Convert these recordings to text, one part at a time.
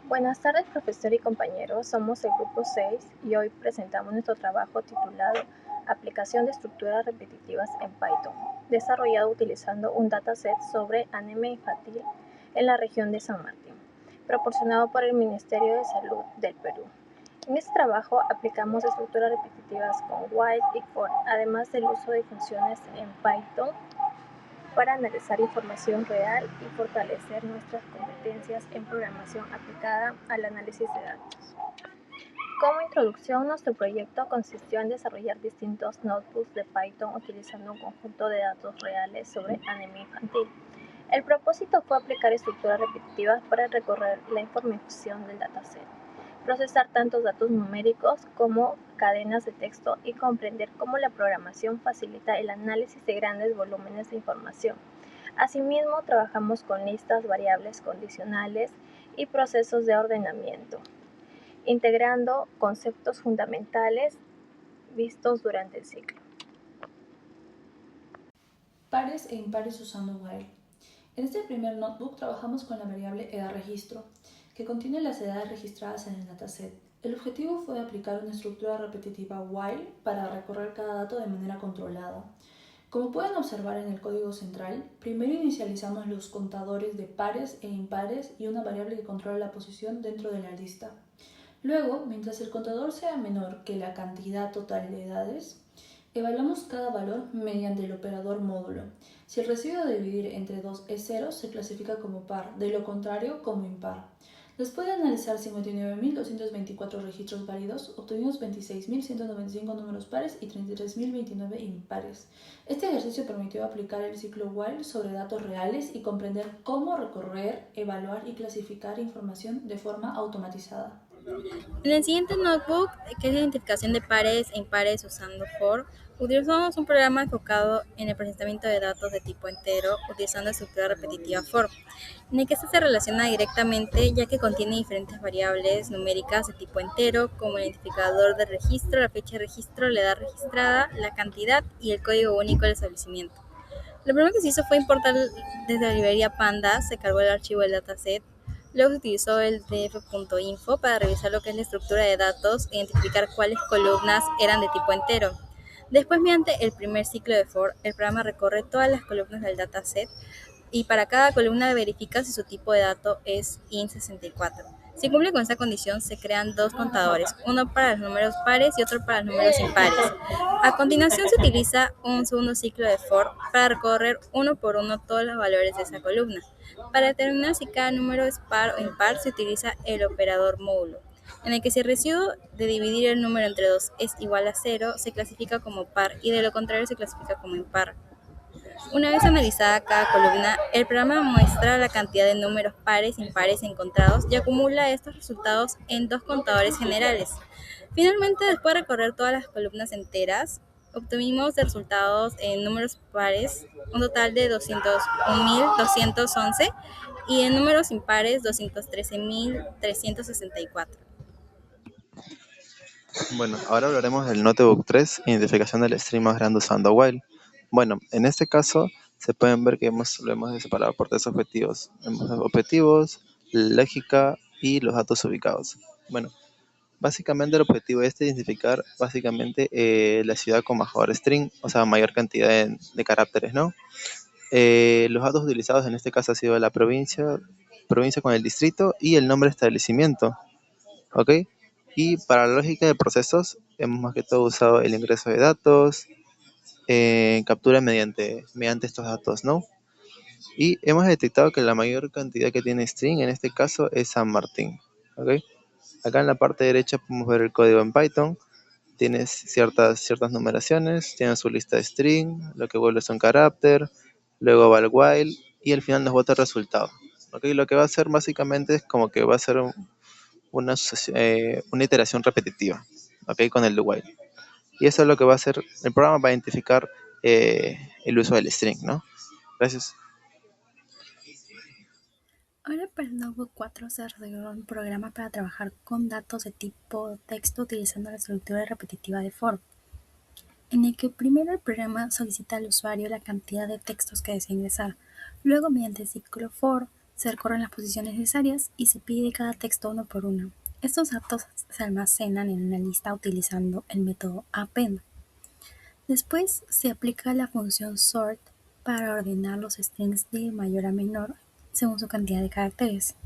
Buenas tardes, profesor y compañeros. Somos el grupo 6 y hoy presentamos nuestro trabajo titulado Aplicación de estructuras repetitivas en Python, desarrollado utilizando un dataset sobre anemia infantil en la región de San Martín, proporcionado por el Ministerio de Salud del Perú. En este trabajo aplicamos estructuras repetitivas con while y for, además del uso de funciones en Python para analizar información real y fortalecer nuestras competencias en programación aplicada al análisis de datos. Como introducción, nuestro proyecto consistió en desarrollar distintos notebooks de Python utilizando un conjunto de datos reales sobre anemia infantil. El propósito fue aplicar estructuras repetitivas para recorrer la información del dataset, procesar tantos datos numéricos como cadenas de texto y comprender cómo la programación facilita el análisis de grandes volúmenes de información. Asimismo, trabajamos con listas, variables condicionales y procesos de ordenamiento, integrando conceptos fundamentales vistos durante el ciclo. Pares e impares usando while. En este primer notebook trabajamos con la variable edadRegistro, que contiene las edades registradas en el dataset. El objetivo fue aplicar una estructura repetitiva while para recorrer cada dato de manera controlada. Como pueden observar en el código central, primero inicializamos los contadores de pares e impares y una variable que controla la posición dentro de la lista. Luego, mientras el contador sea menor que la cantidad total de edades, evaluamos cada valor mediante el operador módulo. Si el residuo de dividir entre 2 es 0, se clasifica como par, de lo contrario como impar. Después de analizar 59.224 registros válidos, obtuvimos 26.195 números pares y 33.029 impares. Este ejercicio permitió aplicar el ciclo while sobre datos reales y comprender cómo recorrer, evaluar y clasificar información de forma automatizada. En el siguiente notebook, que es la identificación de pares e impares usando for, utilizamos un programa enfocado en el procesamiento de datos de tipo entero utilizando estructura repetitiva for, en el que este se relaciona directamente ya que contiene diferentes variables numéricas de tipo entero como el identificador de registro, la fecha de registro, la edad registrada, la cantidad y el código único del establecimiento. Lo primero que se hizo fue importar desde la librería Pandas, se cargó el archivo del dataset. Luego se utilizó el df.info para revisar lo que es la estructura de datos e identificar cuáles columnas eran de tipo entero. Después, mediante el primer ciclo de for, el programa recorre todas las columnas del dataset y para cada columna verifica si su tipo de dato es int64. Si cumple con esta condición, se crean dos contadores, uno para los números pares y otro para los números impares. A continuación, se utiliza un segundo ciclo de for para recorrer uno por uno todos los valores de esa columna. Para determinar si cada número es par o impar, se utiliza el operador módulo, en el que si el residuo de dividir el número entre 2 es igual a 0, se clasifica como par y de lo contrario se clasifica como impar. Una vez analizada cada columna, el programa muestra la cantidad de números pares e impares encontrados y acumula estos resultados en dos contadores generales. Finalmente, después de recorrer todas las columnas enteras, obtuvimos de resultados en números pares un total de 201.211 y en números impares 213.364. Bueno, ahora hablaremos del Notebook 3, identificación del string más grande usando while. Bueno, en este caso se pueden ver que lo hemos separado por tres objetivos. Objetivos, lógica y los datos ubicados. Bueno, básicamente el objetivo es identificar básicamente la ciudad con mejor string, o sea, mayor cantidad de caracteres, ¿no? Los datos utilizados en este caso ha sido la provincia con el distrito y el nombre de establecimiento. ¿Ok? Y para la lógica de procesos, hemos más que todo usado el ingreso de datos, captura mediante estos datos, ¿no? Y hemos detectado que la mayor cantidad que tiene string en este caso es San Martín, ¿ok? Acá en la parte derecha podemos ver el código en Python, tiene ciertas numeraciones, tiene su lista de string, lo que vuelve es un carácter, luego va el while y al final nos bota el resultado. ¿Ok? Lo que va a hacer básicamente es como que va a ser una iteración repetitiva, ¿ok? Con el do while. Y eso es lo que va a hacer el programa, va a identificar el uso del string, ¿no? Gracias. Ahora para el notebook 4 se desarrolló un programa para trabajar con datos de tipo texto utilizando la estructura repetitiva de for, en el que primero el programa solicita al usuario la cantidad de textos que desea ingresar. Luego, mediante el ciclo for, Se recorren las posiciones necesarias y se pide cada texto uno por uno. Estos datos se almacenan en una lista utilizando el método append. Después se aplica la función sort para ordenar los strings de mayor a menor según su cantidad de caracteres.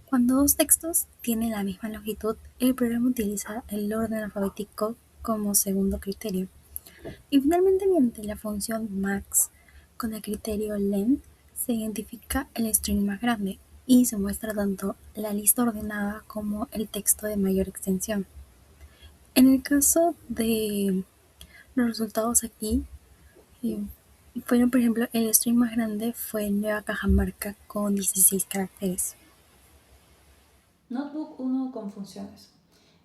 Cuando dos textos tienen la misma longitud, el programa utiliza el orden alfabético como segundo criterio. Y finalmente, mediante la función max con el criterio length, se identifica el string más grande y se muestra tanto la lista ordenada como el texto de mayor extensión. En el caso de los resultados aquí, eh, fueron, por ejemplo, el string más grande fue nueva cajamarca con 16 caracteres. Notebook 1 con funciones.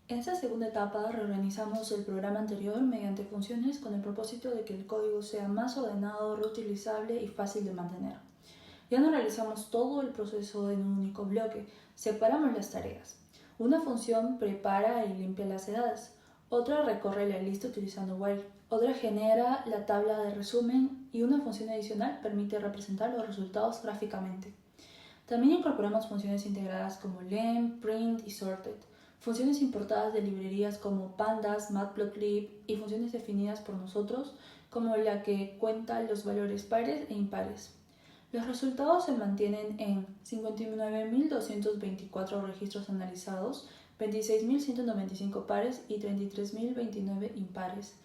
En esta segunda etapa reorganizamos el programa anterior mediante funciones con el propósito de que el código sea más ordenado, reutilizable y fácil de mantener. Ya no realizamos todo el proceso en un único bloque, separamos las tareas. Una función prepara y limpia las edades, otra recorre la lista utilizando while, otra genera la tabla de resumen y una función adicional permite representar los resultados gráficamente. También incorporamos funciones integradas como len, print y sorted, funciones importadas de librerías como pandas, matplotlib y funciones definidas por nosotros como la que cuenta los valores pares e impares. Los resultados se mantienen en 59.224 registros analizados, 26.195 pares y 33.029 impares.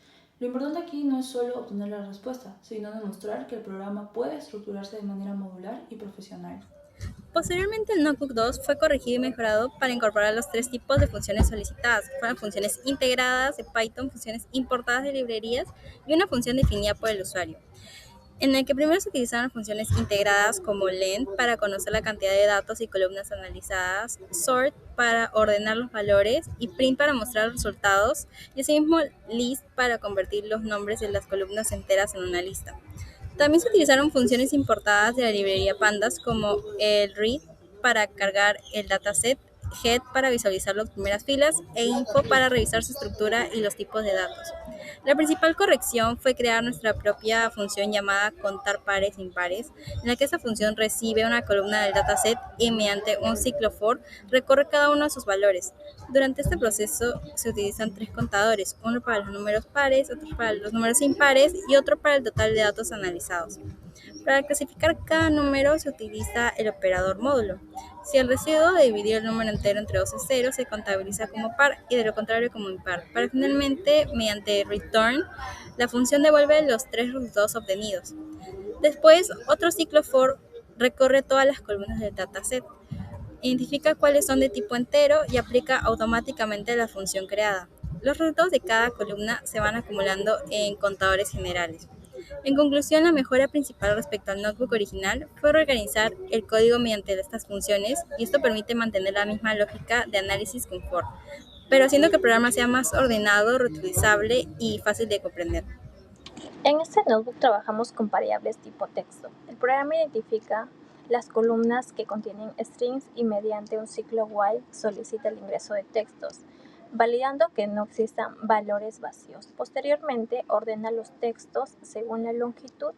Lo importante aquí no es solo obtener la respuesta, sino demostrar que el programa puede estructurarse de manera modular y profesional. Posteriormente, el Notebook 2 fue corregido y mejorado para incorporar los tres tipos de funciones solicitadas, que fueron funciones integradas de Python, funciones importadas de librerías y una función definida por el usuario, en el que primero se utilizaron funciones integradas como len para conocer la cantidad de datos y columnas analizadas, sort para ordenar los valores y print para mostrar los resultados, y asimismo list para convertir los nombres de las columnas enteras en una lista. También se utilizaron funciones importadas de la librería Pandas como el read para cargar el dataset, head para visualizar las primeras filas e info para revisar su estructura y los tipos de datos. La principal corrección fue crear nuestra propia función llamada contar pares e impares, en la que esta función recibe una columna del dataset y mediante un ciclo for recorre cada uno de sus valores. Durante este proceso se utilizan tres contadores, uno para los números pares, otro para los números impares y otro para el total de datos analizados. Para clasificar cada número se utiliza el operador módulo. Si el residuo de dividir el número entero entre dos es cero, se contabiliza como par y de lo contrario como impar. Para finalmente, mediante return, la función devuelve los tres resultados obtenidos. Después, otro ciclo for recorre todas las columnas del dataset, identifica cuáles son de tipo entero y aplica automáticamente la función creada. Los resultados de cada columna se van acumulando en contadores generales. En conclusión, la mejora principal respecto al notebook original fue reorganizar el código mediante estas funciones, y esto permite mantener la misma lógica de análisis con for, pero haciendo que el programa sea más ordenado, reutilizable y fácil de comprender. En este notebook trabajamos con variables tipo texto. El programa identifica las columnas que contienen strings y mediante un ciclo while solicita el ingreso de textos, validando que no existan valores vacíos. Posteriormente, ordena los textos según la longitud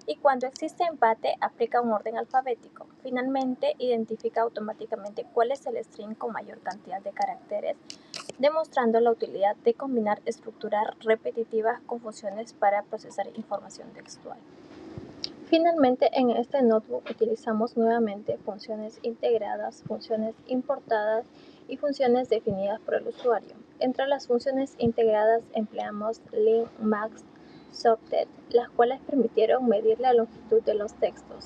y cuando existe empate, aplica un orden alfabético. Finalmente, identifica automáticamente cuál es el string con mayor cantidad de caracteres, demostrando la utilidad de combinar estructuras repetitivas con funciones para procesar información textual. Finalmente, en este notebook utilizamos nuevamente funciones integradas, funciones importadas y funciones definidas por el usuario. Entre las funciones integradas empleamos len, max, sorted, las cuales permitieron medir la longitud de los textos,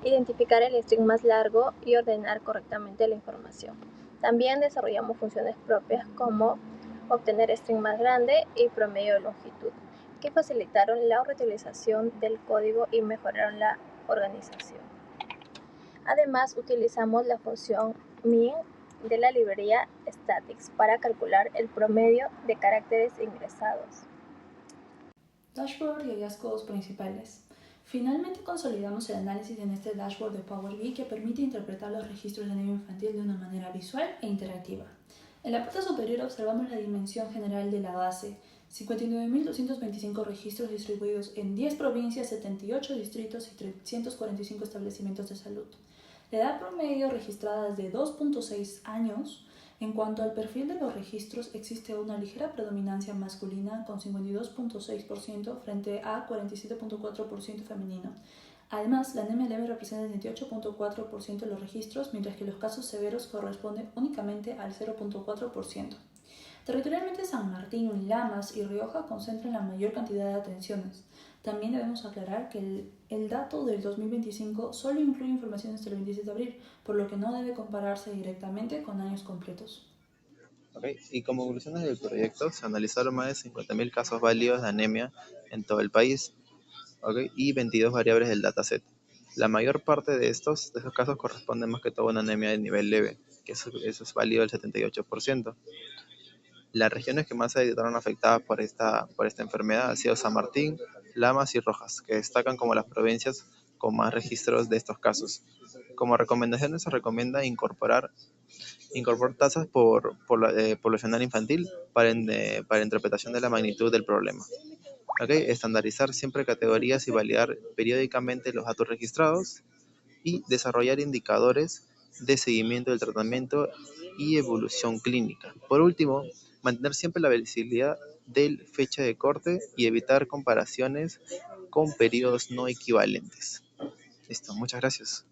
identificar el string más largo y ordenar correctamente la información. También desarrollamos funciones propias como obtener string más grande y promedio de longitud, que facilitaron la reutilización del código y mejoraron la organización. Además, utilizamos la función min de la librería statics para calcular el promedio de caracteres ingresados. Dashboard y hallazgos principales. Finalmente consolidamos el análisis en este dashboard de Power BI que permite interpretar los registros de nivel infantil de una manera visual e interactiva. En la parte superior observamos la dimensión general de la base, 59.225 registros distribuidos en 10 provincias, 78 distritos y 345 establecimientos de salud. La edad promedio registrada es de 2.6 años. En cuanto al perfil de los registros, existe una ligera predominancia masculina con 52.6% frente a 47.4% femenino. Además, la anemia leve representa el 28.4% de los registros, mientras que los casos severos corresponden únicamente al 0.4%. Territorialmente, San Martín, Lamas y Rioja concentran la mayor cantidad de atenciones. También debemos aclarar que el dato del 2025 solo incluye información hasta el 26 de abril, por lo que no debe compararse directamente con años completos. ¿Ok? Y como conclusiones del proyecto, se analizaron más de 50.000 casos válidos de anemia en todo el país, ¿ok? Y 22 variables del dataset. La mayor parte de esos casos corresponden más que todo a una anemia de nivel leve, que eso es válido del 78%. Las regiones que más se quedaron afectadas por esta enfermedad han sido San Martín, Lamas y Rojas, que destacan como las provincias con más registros de estos casos. Como recomendaciones se recomienda incorporar tasas por poblacional infantil para interpretación de la magnitud del problema. ¿Ok? Estandarizar siempre categorías y validar periódicamente los datos registrados y desarrollar indicadores de seguimiento del tratamiento y evolución clínica. Por último, mantener siempre la visibilidad del fecha de corte y evitar comparaciones con periodos no equivalentes. Listo, muchas gracias.